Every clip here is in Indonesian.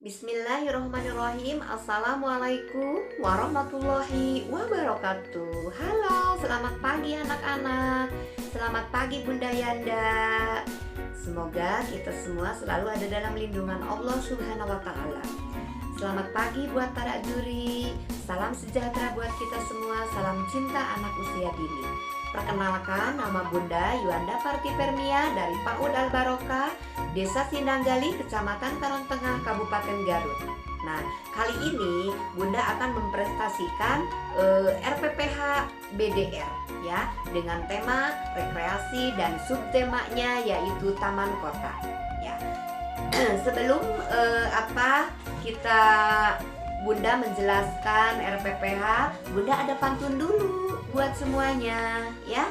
Bismillahirrahmanirrahim. Assalamualaikum warahmatullahi wabarakatuh. Halo, selamat pagi anak-anak. Selamat pagi Bunda Yanda. Semoga kita semua selalu ada dalam lindungan Allah Subhanahu wa taala. Selamat pagi buat para juri. Salam sejahtera buat kita semua. Salam cinta anak usia dini. Perkenalkan, nama Bunda Yuanda Parti Permia dari PAUD Al Barokah, Desa Sindanggali, Kecamatan Karangtengah, Kabupaten Garut. Nah, kali ini Bunda akan mempresentasikan RPPH BDR ya, dengan tema rekreasi dan subtemanya yaitu Taman Kota ya. Sebelum kita Bunda menjelaskan RPPH, Bunda ada pantun dulu buat semuanya ya.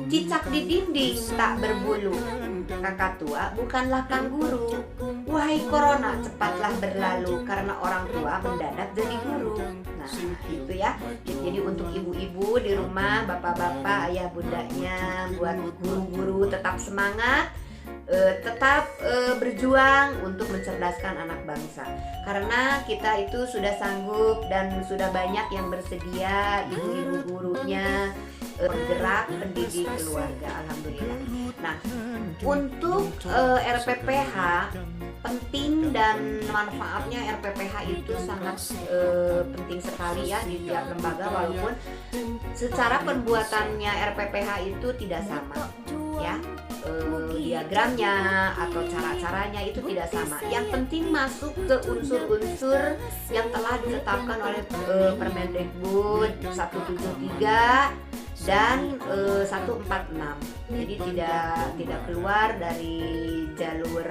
Cicak di dinding tak berbulu, kakak tua bukanlah kang guru. Wahai corona, cepatlah berlalu, karena orang tua mendadak jadi guru. Nah itu ya. Jadi untuk ibu-ibu di rumah, bapak-bapak, ayah bundanya, buat guru-guru tetap semangat, tetap berjuang untuk mencerdaskan anak bangsa. Karena kita itu sudah sanggup dan sudah banyak yang bersedia, ibu-ibu gurunya bergerak mendidik keluarga, alhamdulillah. Nah, untuk RPPH penting dan manfaatnya RPPH itu sangat penting sekali ya di tiap lembaga, walaupun secara pembuatannya RPPH itu tidak sama ya. Diagramnya atau cara-caranya itu tidak sama. Yang penting masuk ke unsur-unsur yang telah ditetapkan oleh Permendikbud 173 dan 146. Jadi tidak keluar dari jalur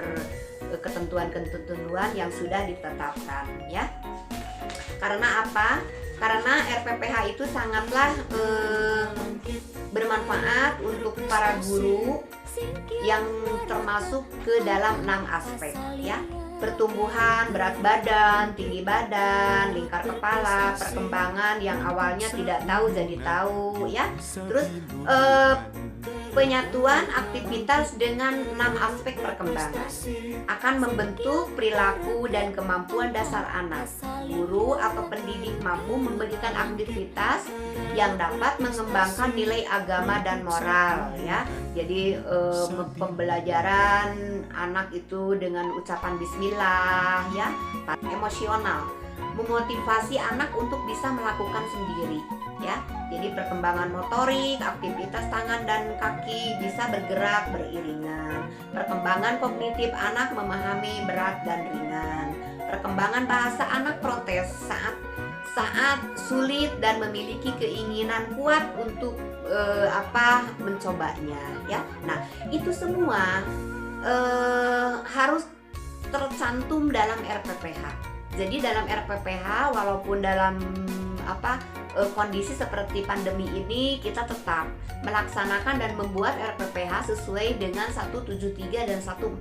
ketentuan-ketentuan yang sudah ditetapkan ya. Karena apa? Karena RPPH itu sangatlah bermanfaat untuk para guru yang termasuk ke dalam 6 aspek ya. Pertumbuhan, berat badan, tinggi badan, lingkar kepala, perkembangan yang awalnya tidak tahu jadi tahu ya. Terus penyatuan aktivitas dengan 6 aspek perkembangan akan membentuk perilaku dan kemampuan dasar anak. Guru atau pendidik mampu memberikan aktivitas yang dapat mengembangkan nilai agama dan moral ya. Jadi pembelajaran anak itu dengan ucapan bismillah ya, emosional, memotivasi anak untuk bisa melakukan sendiri ya. Jadi perkembangan motorik, aktivitas tangan dan kaki bisa bergerak beriringan. Perkembangan kognitif anak memahami berat dan ringan. Perkembangan bahasa anak protes saat sulit dan memiliki keinginan kuat untuk mencobanya ya. Nah, itu semua harus tercantum dalam RPPH. Jadi dalam RPPH walaupun dalam kondisi seperti pandemi ini, kita tetap melaksanakan dan membuat RPPH sesuai dengan 173 dan 146.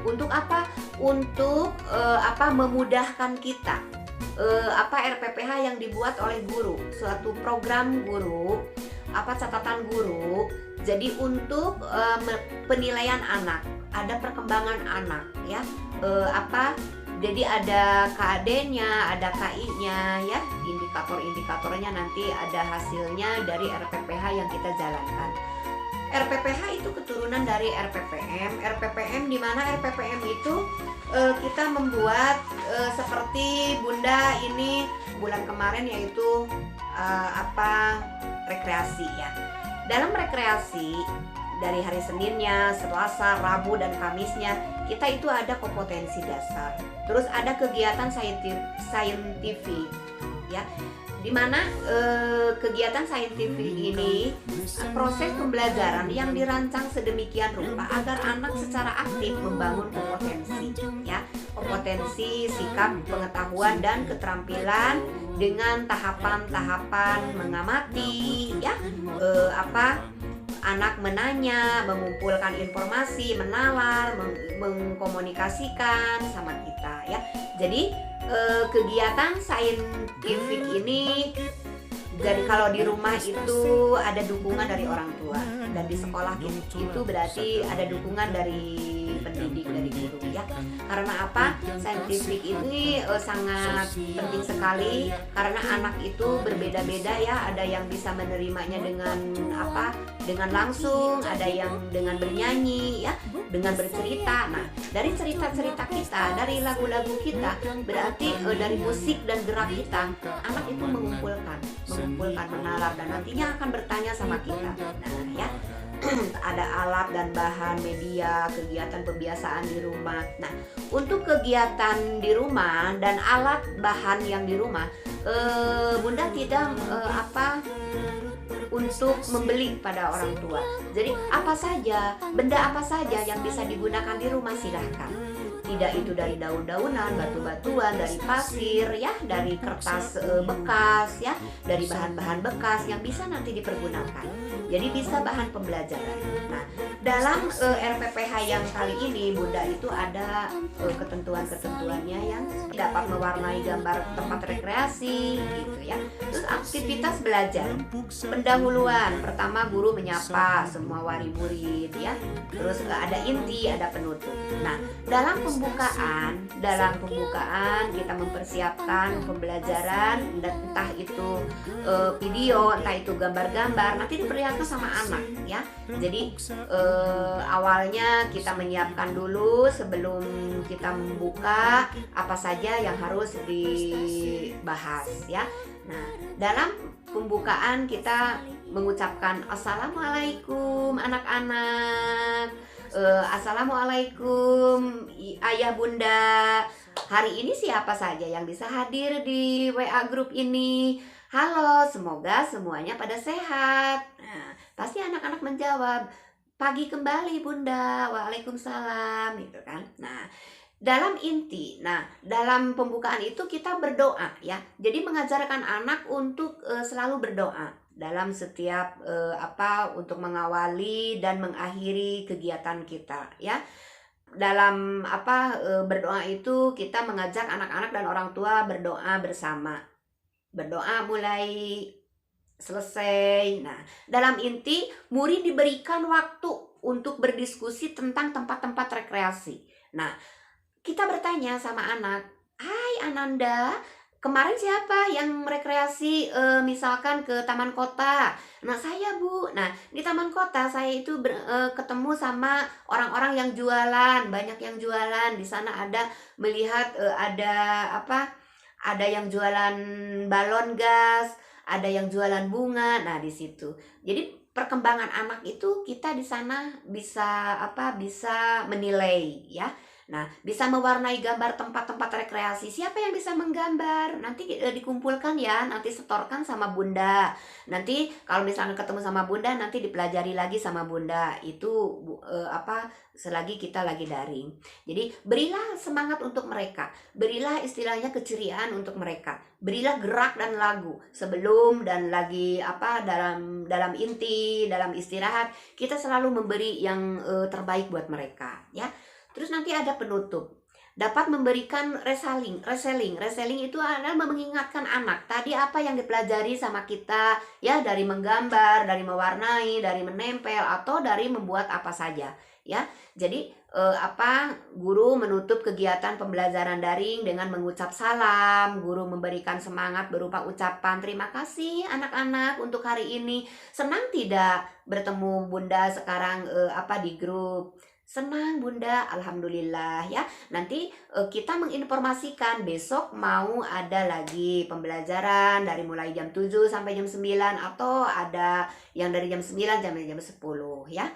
Untuk apa? Untuk memudahkan kita. RPPH yang dibuat oleh guru, suatu program guru, catatan guru. Jadi untuk penilaian anak, ada perkembangan anak ya. Jadi ada KAD-nya, ada KI-nya ya, indikator-indikatornya nanti ada hasilnya dari RPPH yang kita jalankan. RPPH itu keturunan dari RPPM di mana RPPM itu kita membuat seperti Bunda ini bulan kemarin, yaitu rekreasi ya. Dalam rekreasi dari hari Seninnya, Selasa, Rabu dan Kamisnya kita itu ada kompetensi dasar. Terus ada kegiatan saintifik ya. Dimana kegiatan saintifik ini proses pembelajaran yang dirancang sedemikian rupa agar anak secara aktif membangun kompetensi ya, kompetensi, sikap, pengetahuan dan keterampilan dengan tahapan-tahapan mengamati ya, anak menanya, mengumpulkan informasi, menalar, mengkomunikasikan sama kita ya. Jadi kegiatan saintifik ini, dari kalau di rumah itu ada dukungan dari orang tua, dan di sekolah itu berarti ada dukungan dari pendidik dari guru ya. Karena apa? Saintifik ini sangat penting sekali karena anak itu berbeda-beda ya. Ada yang bisa menerimanya dengan apa? Dengan langsung, ada yang dengan bernyanyi ya, dengan bercerita. Nah, dari cerita-cerita kita, dari lagu-lagu kita, berarti dari musik dan gerak kita, anak itu mengumpulkan, menalar dan nantinya akan bertanya sama kita. Nah, ya. Ada alat dan bahan media kegiatan pembiasaan di rumah. Nah, untuk kegiatan di rumah dan alat bahan yang di rumah, Bunda tidak untuk membeli pada orang tua. Jadi apa saja, benda apa saja yang bisa digunakan di rumah silahkan. Tidak itu dari daun-daunan, batu-batuan, dari pasir ya, dari kertas bekas ya, dari bahan-bahan bekas yang bisa nanti dipergunakan. Jadi bisa bahan pembelajaran. Nah, dalam RPPH yang kali ini Bunda itu ada ketentuan-ketentuannya yang dapat mewarnai gambar tempat rekreasi gitu ya. Terus aktivitas belajar. Pendahuluan, pertama guru menyapa semua wali murid ya. Terus ada inti, ada penutup. Nah, dalam pembukaan kita mempersiapkan pembelajaran dan entah itu video, entah itu gambar-gambar, nanti diperlihatkan sama anak ya. Jadi awalnya kita menyiapkan dulu sebelum kita membuka apa saja yang harus dibahas ya. Nah, dalam pembukaan kita mengucapkan Assalamualaikum anak-anak. Assalamualaikum ayah bunda. Hari ini siapa saja yang bisa hadir di WA grup ini? Halo, semoga semuanya pada sehat. Nah, pasti anak-anak menjawab, pagi kembali bunda, waalaikumsalam gitu kan. Nah, dalam inti, dalam pembukaan itu kita berdoa ya. Jadi mengajarkan anak untuk selalu berdoa dalam setiap untuk mengawali dan mengakhiri kegiatan kita ya. Dalam berdoa itu kita mengajak anak-anak dan orang tua berdoa bersama. Berdoa mulai selesai. Nah, dalam inti murid diberikan waktu untuk berdiskusi tentang tempat-tempat rekreasi. Nah, kita bertanya sama anak, "Hai Ananda, kemarin siapa yang rekreasi misalkan ke taman kota?" Nah, saya Bu. Nah, di taman kota saya itu ketemu sama orang-orang yang jualan, banyak yang jualan. Di sana ada melihat ada yang jualan balon gas, ada yang jualan bunga. Nah, di situ. Jadi perkembangan anak itu kita di sana bisa menilai ya. Nah, bisa mewarnai gambar tempat-tempat rekreasi. Siapa yang bisa menggambar? Nanti dikumpulkan ya, nanti setorkan sama Bunda. Nanti kalau misalnya ketemu sama Bunda, nanti dipelajari lagi sama Bunda. Itu selagi kita lagi daring. Jadi berilah semangat untuk mereka. Berilah istilahnya keceriaan untuk mereka. Berilah gerak dan lagu sebelum dan lagi dalam inti, dalam istirahat, kita selalu memberi yang terbaik buat mereka ya. Terus nanti ada penutup. Dapat memberikan reselling. Reselling itu adalah mengingatkan anak. Tadi apa yang dipelajari sama kita ya, dari menggambar, dari mewarnai, dari menempel atau dari membuat apa saja ya. Jadi guru menutup kegiatan pembelajaran daring dengan mengucap salam. Guru memberikan semangat berupa ucapan terima kasih anak-anak untuk hari ini. Senang tidak bertemu Bunda sekarang di grup? Senang Bunda, alhamdulillah ya. Nanti kita menginformasikan besok mau ada lagi pembelajaran dari mulai jam 7 sampai jam 9 atau ada yang dari jam 9 sampai jam 10 ya.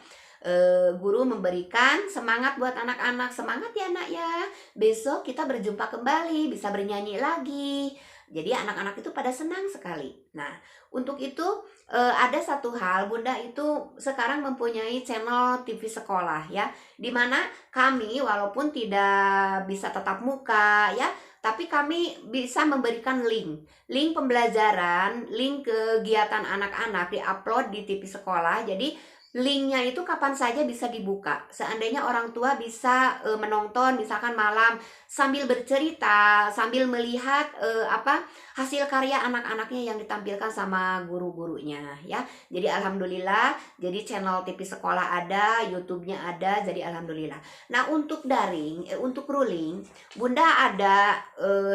Guru memberikan semangat buat anak-anak. Semangat ya nak ya. Besok kita berjumpa kembali, bisa bernyanyi lagi. Jadi anak-anak itu pada senang sekali. Nah, untuk itu ada satu hal, Bunda itu sekarang mempunyai channel TV sekolah ya, dimana kami walaupun tidak bisa tatap muka ya, tapi kami bisa memberikan link pembelajaran, link kegiatan anak-anak diupload di TV sekolah. Jadi linknya itu kapan saja bisa dibuka. Seandainya orang tua bisa menonton misalkan malam sambil bercerita, sambil melihat hasil karya anak-anaknya yang ditampilkan sama guru-gurunya ya. Jadi alhamdulillah, jadi channel TV sekolah ada, YouTube-nya ada, jadi alhamdulillah. Nah, untuk daring, untuk ruling, Bunda ada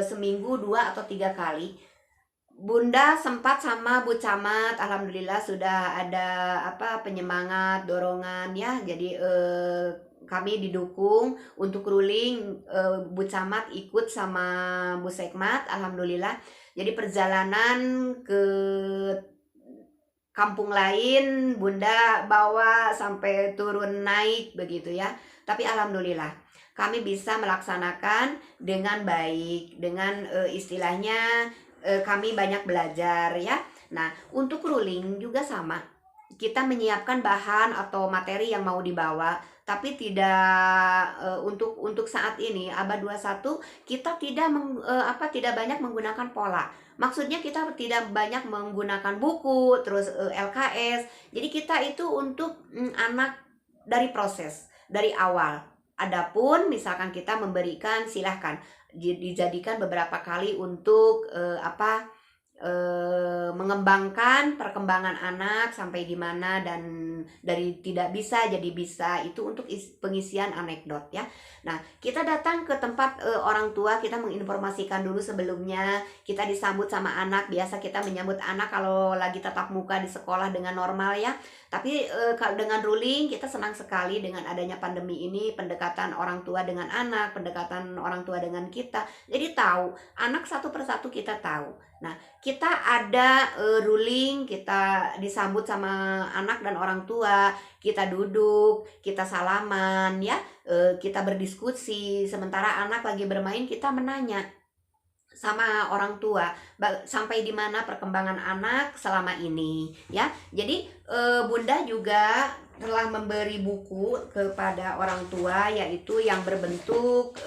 seminggu 2 atau 3 kali. Bunda sempat sama Bu Camat, alhamdulillah sudah ada penyemangat, dorongan ya. Jadi kami didukung untuk ruling, Bu Camat ikut sama Bu Sekmat, alhamdulillah. Jadi perjalanan ke kampung lain Bunda bawa sampai turun naik begitu ya. Tapi alhamdulillah kami bisa melaksanakan dengan baik, dengan istilahnya kami banyak belajar ya. Nah, untuk ruling juga sama. Kita menyiapkan bahan atau materi yang mau dibawa, tapi tidak untuk saat ini Abad 21 kita tidak banyak menggunakan pola. Maksudnya kita tidak banyak menggunakan buku, terus LKS. Jadi kita itu untuk anak dari proses, dari awal. Adapun misalkan kita memberikan, silahkan dijadikan beberapa kali untuk mengembangkan perkembangan anak sampai di mana, dan dari tidak bisa jadi bisa, itu untuk pengisian anekdot ya. Nah, kita datang ke tempat orang tua, kita menginformasikan dulu sebelumnya, kita disambut sama anak. Biasa kita menyambut anak kalau lagi tatap muka di sekolah dengan normal ya. Tapi dengan ruling kita senang sekali dengan adanya pandemi ini, pendekatan orang tua dengan anak, pendekatan orang tua dengan kita. Jadi tahu, anak satu persatu kita tahu. Nah, kita ada ruling, kita disambut sama anak dan orang tua, kita duduk, kita salaman ya, kita berdiskusi. Sementara anak lagi bermain, kita menanya sama orang tua sampai di mana perkembangan anak selama ini ya. Jadi Bunda juga telah memberi buku kepada orang tua, yaitu yang berbentuk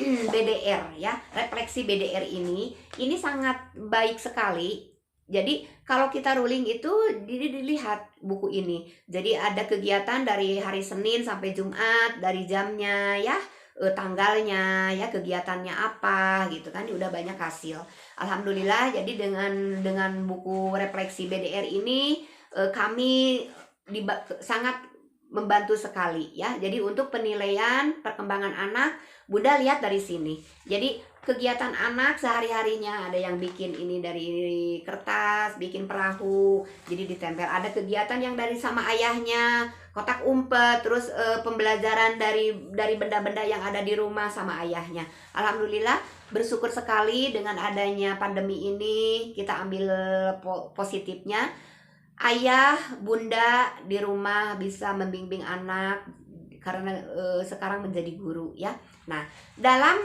BDR ya, refleksi BDR ini sangat baik sekali. Jadi kalau kita ruling itu dilihat buku ini. Jadi ada kegiatan dari hari Senin sampai Jumat, dari jamnya ya, tanggalnya ya, kegiatannya apa gitu kan, udah banyak hasil. Alhamdulillah, jadi dengan buku refleksi BDR ini kami sangat membantu sekali ya. Jadi untuk penilaian perkembangan anak, Bunda lihat dari sini. Jadi kegiatan anak sehari-harinya, ada yang bikin ini dari kertas, bikin perahu, jadi ditempel. Ada kegiatan yang dari sama ayahnya, kotak umpet, terus pembelajaran dari benda-benda yang ada di rumah sama ayahnya. Alhamdulillah, bersyukur sekali dengan adanya pandemi ini, kita ambil positifnya. Ayah, bunda di rumah bisa membimbing anak karena sekarang menjadi guru ya. Nah, dalam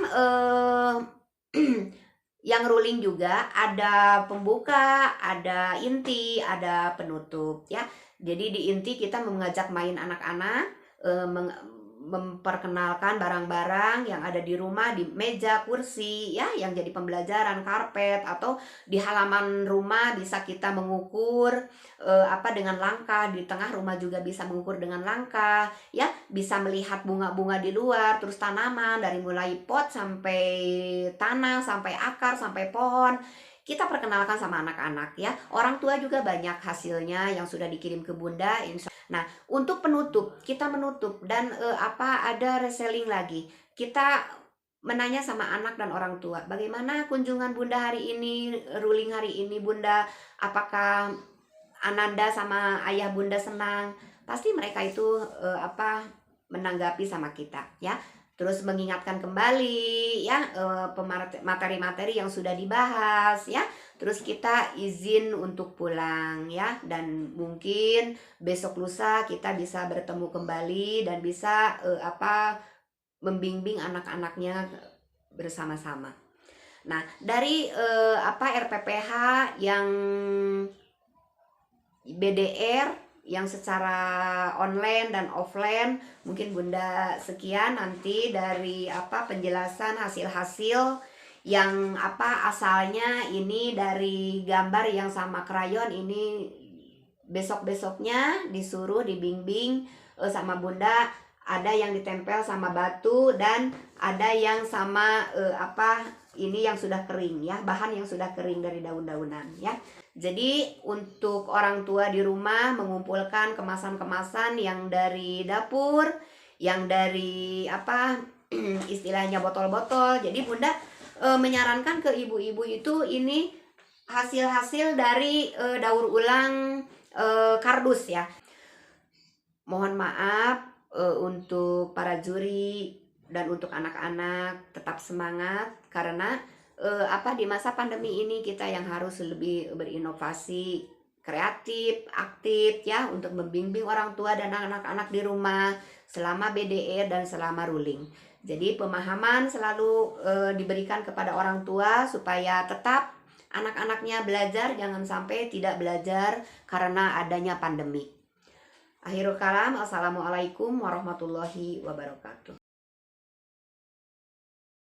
yang ruling juga ada pembuka, ada inti, ada penutup ya. Jadi di inti kita mengajak main anak-anak, memperkenalkan barang-barang yang ada di rumah, di meja, kursi ya, yang jadi pembelajaran, karpet, atau di halaman rumah bisa kita mengukur dengan langkah. Di tengah rumah juga bisa mengukur dengan langkah ya, bisa melihat bunga-bunga di luar, terus tanaman dari mulai pot sampai tanah, sampai akar, sampai pohon. Kita perkenalkan sama anak-anak ya. Orang tua juga banyak hasilnya yang sudah dikirim ke Bunda. Nah, untuk penutup, kita menutup dan ada reselling lagi. Kita menanya sama anak dan orang tua, bagaimana kunjungan Bunda hari ini, ruling hari ini Bunda? Apakah Ananda sama ayah Bunda senang? Pasti mereka itu menanggapi sama kita ya. Terus mengingatkan kembali ya materi-materi yang sudah dibahas ya. Terus kita izin untuk pulang ya, dan mungkin besok lusa kita bisa bertemu kembali dan bisa membimbing anak-anaknya bersama-sama. Nah, dari RPPH yang BDR yang secara online dan offline, mungkin Bunda sekian nanti dari penjelasan hasil-hasil yang asalnya ini dari gambar yang sama krayon ini besok-besoknya disuruh dibimbing sama Bunda, ada yang ditempel sama batu dan ada yang sama ini yang sudah kering ya, bahan yang sudah kering dari daun-daunan ya. Jadi untuk orang tua di rumah mengumpulkan kemasan-kemasan yang dari dapur, yang dari istilahnya botol-botol. Jadi Bunda menyarankan ke ibu-ibu itu ini hasil-hasil dari daur ulang kardus ya. Mohon maaf untuk para juri dan untuk anak-anak, tetap semangat karena di masa pandemi ini kita yang harus lebih berinovasi, kreatif, aktif ya untuk membimbing orang tua dan anak-anak di rumah selama BDR dan selama ruling. Jadi pemahaman selalu diberikan kepada orang tua supaya tetap anak-anaknya belajar, jangan sampai tidak belajar karena adanya pandemi. Akhirul kalam, assalamualaikum warahmatullahi wabarakatuh.